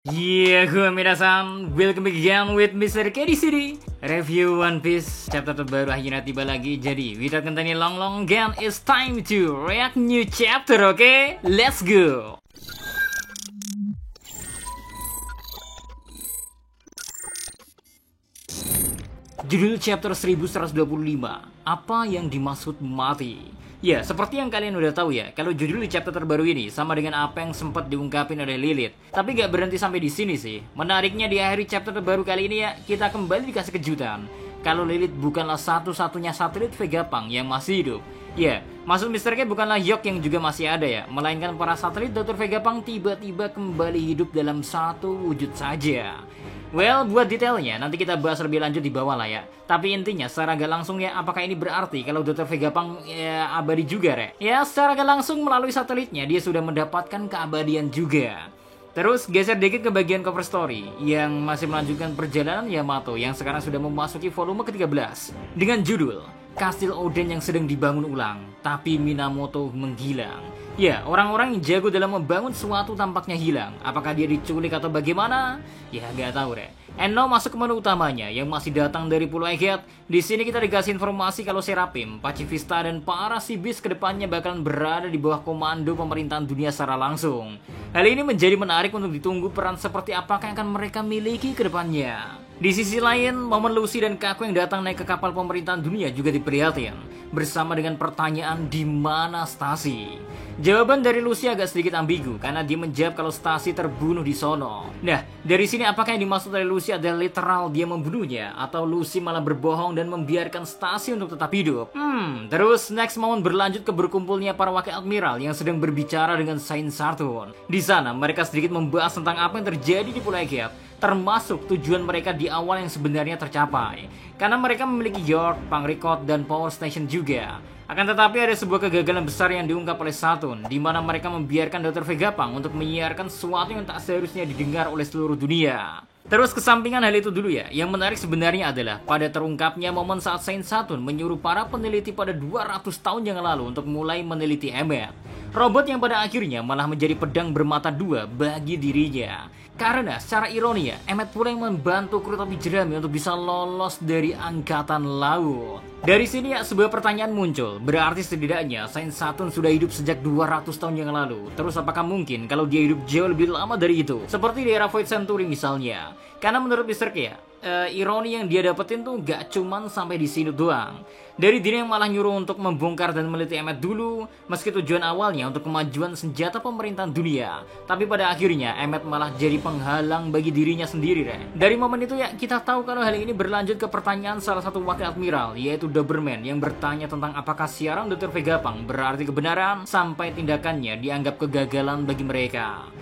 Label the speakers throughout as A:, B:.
A: Gue minasan, welcome back again with Mr. K di sini. Review One Piece chapter terbaru akhirnya tiba lagi. Jadi, without continuing long again, it's time to react new chapter, okay? Let's go. Judul chapter 1125, apa yang dimaksud mati? Ya, seperti yang kalian udah tahu ya, kalau judul di chapter terbaru ini sama dengan apa yang sempat diungkapin oleh Lilith. Tapi gak berhenti sampai di sini sih. Menariknya di akhir chapter terbaru kali ini ya, kita kembali dikasih kejutan. Kalau Lilith bukanlah satu-satunya satelit Vegapunk yang masih hidup. Ya, maksud Mr. K bukanlah Yok yang juga masih ada ya, melainkan para satelit Dr. Vegapunk tiba-tiba kembali hidup dalam satu wujud saja. Well, buat detailnya nanti kita bahas lebih lanjut di bawah lah ya. Tapi intinya secara gak langsung ya, apakah ini berarti kalau Dr. Vegapunk ya abadi juga re? Ya, secara gak langsung melalui satelitnya dia sudah mendapatkan keabadian juga. Terus geser dikit ke bagian cover story yang masih melanjutkan perjalanan Yamato yang sekarang sudah memasuki volume ke-13 dengan judul Kastil Oden yang sedang dibangun ulang, tapi Minamoto menghilang. Ya, orang-orang yang jago dalam membangun sesuatu tampaknya hilang. Apakah dia diculik atau bagaimana? Ya, gak tahu deh. And now masuk ke menu utamanya yang masih datang dari Pulau Egghead. Di sini kita dikasih informasi kalau Seraphim, Pacifista dan para Sibis kedepannya bakalan berada di bawah komando pemerintahan dunia secara langsung. Hal ini menjadi menarik untuk ditunggu peran seperti apakah yang akan mereka miliki kedepannya. Di sisi lain, momen Lucy dan Kaku yang datang naik ke kapal pemerintahan dunia juga diperlihatin bersama dengan pertanyaan di mana Stasi. Jawaban dari Lucy agak sedikit ambigu karena dia menjawab kalau Stasi terbunuh di sono. Nah, dari sini apakah yang dimaksud dari Lucy adalah literal dia membunuhnya atau Lucy malah berbohong dan membiarkan Stasi untuk tetap hidup? Terus next momen berlanjut ke berkumpulnya para wakil admiral yang sedang berbicara dengan Saint Saturn. Di sana mereka sedikit membahas tentang apa yang terjadi di Pulau Egghead, termasuk tujuan mereka di awal yang sebenarnya tercapai. Karena mereka memiliki York, Pangricot, dan Power Station juga. Akan tetapi ada sebuah kegagalan besar yang diungkap oleh Saturn, di mana mereka membiarkan Dr. Vegapunk untuk menyiarkan sesuatu yang tak seharusnya didengar oleh seluruh dunia. Terus kesampingan hal itu dulu ya, yang menarik sebenarnya adalah pada terungkapnya momen saat Saint Saturn menyuruh para peneliti pada 200 tahun yang lalu untuk mulai meneliti Emmet. Robot yang pada akhirnya malah menjadi pedang bermata dua bagi dirinya. Karena secara ironi ya, Emmet pula yang membantu kru topi jerami untuk bisa lolos dari angkatan laut. Dari sini ya sebuah pertanyaan muncul, berarti setidaknya Saint Saturn sudah hidup sejak 200 tahun yang lalu. Terus apakah mungkin kalau dia hidup jauh lebih lama dari itu? Seperti di era Void Century misalnya. Karena menurut Mr. K ya, ironi yang dia dapetin tuh gak cuman sampai di sini doang. Dari diri yang malah nyuruh untuk membongkar dan meliti Emmet dulu, meski tujuan awalnya untuk kemajuan senjata pemerintahan dunia, tapi pada akhirnya Emmet malah jadi penghalang bagi dirinya sendiri re. Dari momen itu ya kita tahu kalau hal ini berlanjut ke pertanyaan salah satu wakil admiral, yaitu Doberman, yang bertanya tentang apakah siaran Dr. Vegapunk berarti kebenaran sampai tindakannya dianggap kegagalan bagi mereka.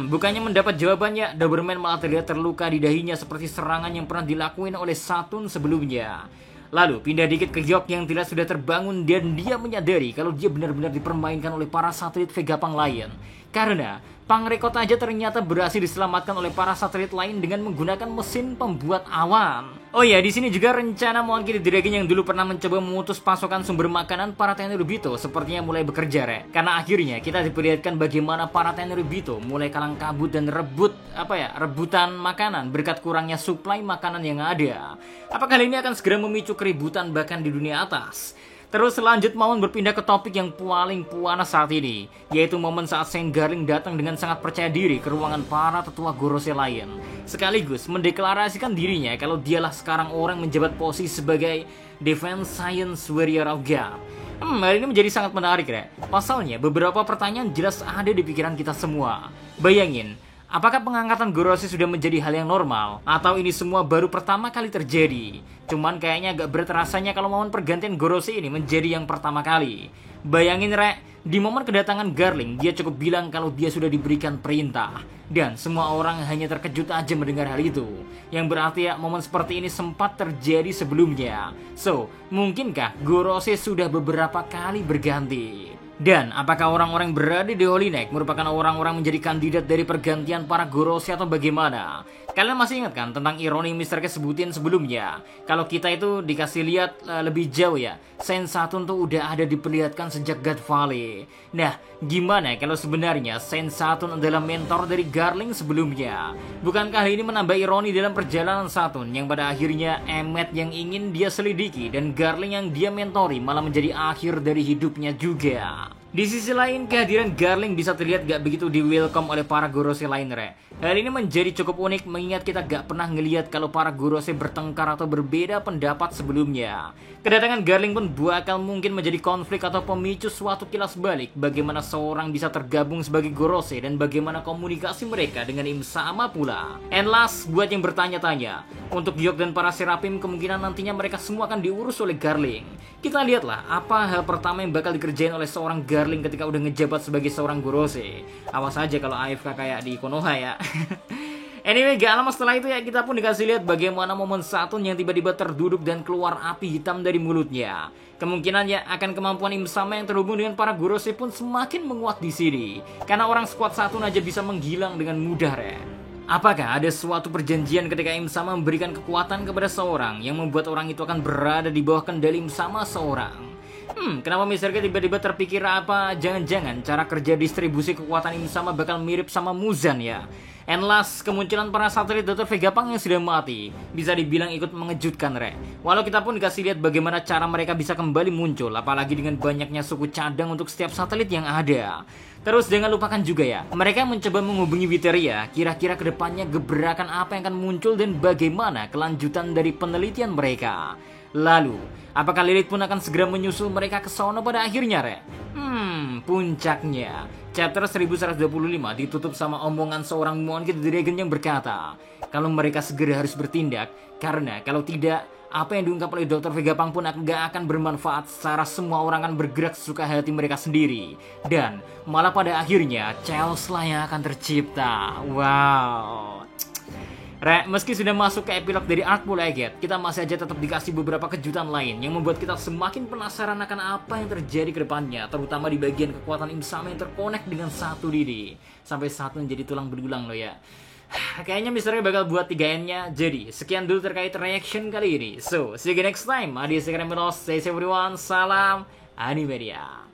A: Bukannya mendapat jawabannya, Doberman malah terlihat terluka di dahinya seperti serangan yang pernah dilakuin oleh Saturn sebelumnya. Lalu pindah dikit ke Yok yang tidak sudah terbangun dan dia menyadari kalau dia benar-benar dipermainkan oleh para satelit Vegapunk lain. Karena Pangricot aja ternyata berhasil diselamatkan oleh para satelit lain dengan menggunakan mesin pembuat awan. Oh ya, di sini juga rencana Monkey D. Dragon yang dulu pernah mencoba memutus pasokan sumber makanan para Tenryubito sepertinya mulai bekerja re. Karena akhirnya kita diperlihatkan bagaimana para Tenryubito mulai kalang kabut dan rebutan makanan berkat kurangnya suplai makanan yang ada. Apakah hal ini akan segera memicu keributan bahkan di dunia atas? Terus lanjut momen berpindah ke topik yang paling panas saat ini, yaitu momen saat Saint Garling datang dengan sangat percaya diri ke ruangan para tetua Gorose lain, sekaligus mendeklarasikan dirinya kalau dialah sekarang orang menjabat posisi sebagai Defense Science Warrior of God. Hal ini menjadi sangat menarik ya. Pasalnya beberapa pertanyaan jelas ada di pikiran kita semua. Bayangin, apakah pengangkatan Gorose sudah menjadi hal yang normal? Atau ini semua baru pertama kali terjadi? Cuman kayaknya agak berat rasanya kalau momen pergantian Gorose ini menjadi yang pertama kali. Bayangin Rek, di momen kedatangan Garling, dia cukup bilang kalau dia sudah diberikan perintah. Dan semua orang hanya terkejut aja mendengar hal itu. Yang berarti ya momen seperti ini sempat terjadi sebelumnya. So, mungkinkah Gorose sudah beberapa kali berganti? Dan apakah orang-orang yang berada di Holy Neck merupakan orang-orang menjadi kandidat dari pergantian para Gorosei atau bagaimana? Kalian masih ingat kan tentang ironi Mr. K sebutin sebelumnya? Kalau kita itu dikasih lihat lebih jauh ya, Saint Saturn tuh udah ada diperlihatkan sejak God Valley. Nah, gimana kalau sebenarnya Saint Saturn adalah mentor dari Garling sebelumnya? Bukankah ini menambah ironi dalam perjalanan Saturn yang pada akhirnya Emmet yang ingin dia selidiki dan Garling yang dia mentori malah menjadi akhir dari hidupnya juga? Di sisi lain, kehadiran Garling bisa terlihat gak begitu di welcome oleh para Gorosei lain, Re. Hal ini menjadi cukup unik mengingat kita gak pernah ngelihat kalau para Gorosei bertengkar atau berbeda pendapat sebelumnya. Kedatangan Garling pun bakal mungkin menjadi konflik atau pemicu suatu kilas balik bagaimana seorang bisa tergabung sebagai Gorosei dan bagaimana komunikasi mereka dengan Im Sama pula. And last, buat yang bertanya-tanya, untuk Yok dan para Seraphim kemungkinan nantinya mereka semua akan diurus oleh Garling. Kita lihatlah apa hal pertama yang bakal dikerjain oleh seorang Garling ketika udah ngejabat sebagai seorang Gorosei. Awas aja kalau AFK kayak di Konoha ya. Anyway, gak lama setelah itu ya kita pun dikasih lihat bagaimana momen Saturn yang tiba-tiba terduduk dan keluar api hitam dari mulutnya. Kemungkinannya akan kemampuan Im Sama yang terhubung dengan para Gorosei pun semakin menguat di sini. Karena orang squad Saturn aja bisa menghilang dengan mudah, Re. Apakah ada suatu perjanjian ketika Im Sama memberikan kekuatan kepada seorang yang membuat orang itu akan berada di bawah kendali Im Sama seorang? Kenapa Mr. K tiba-tiba terpikir apa jangan-jangan cara kerja distribusi kekuatan Im Sama bakal mirip sama Muzan ya? And last, kemunculan para satelit Dr. Vegapunk yang sudah mati bisa dibilang ikut mengejutkan, Re. Walau kita pun dikasih lihat bagaimana cara mereka bisa kembali muncul, apalagi dengan banyaknya suku cadang untuk setiap satelit yang ada. Terus jangan lupakan juga ya, mereka mencoba menghubungi Witeria, kira-kira kedepannya gebrakan apa yang akan muncul dan bagaimana kelanjutan dari penelitian mereka. Lalu, apakah Lilith pun akan segera menyusul mereka ke sono pada akhirnya, Re? Puncaknya, chapter 1125 ditutup sama omongan seorang Monkey the Dragon yang berkata, kalau mereka segera harus bertindak, karena kalau tidak, apa yang diungkap oleh Dr. Vegapunk pun gak akan bermanfaat secara semua orang akan bergerak sesuka hati mereka sendiri. Dan malah pada akhirnya, Chaos lah yang akan tercipta. Wow. Re, meski sudah masuk ke epilog dari Arc Bull-Egghead, kita masih aja tetap dikasih beberapa kejutan lain yang membuat kita semakin penasaran akan apa yang terjadi ke depannya, terutama di bagian kekuatan Im Sama yang terkonek dengan satu diri. Sampai satu menjadi tulang berulang loh ya. Kayaknya Misternya bakal buat 3N-nya. Jadi, sekian dulu terkait reaction kali ini. So, see you again next time. Adios, stay safe everyone. Salam Animedia.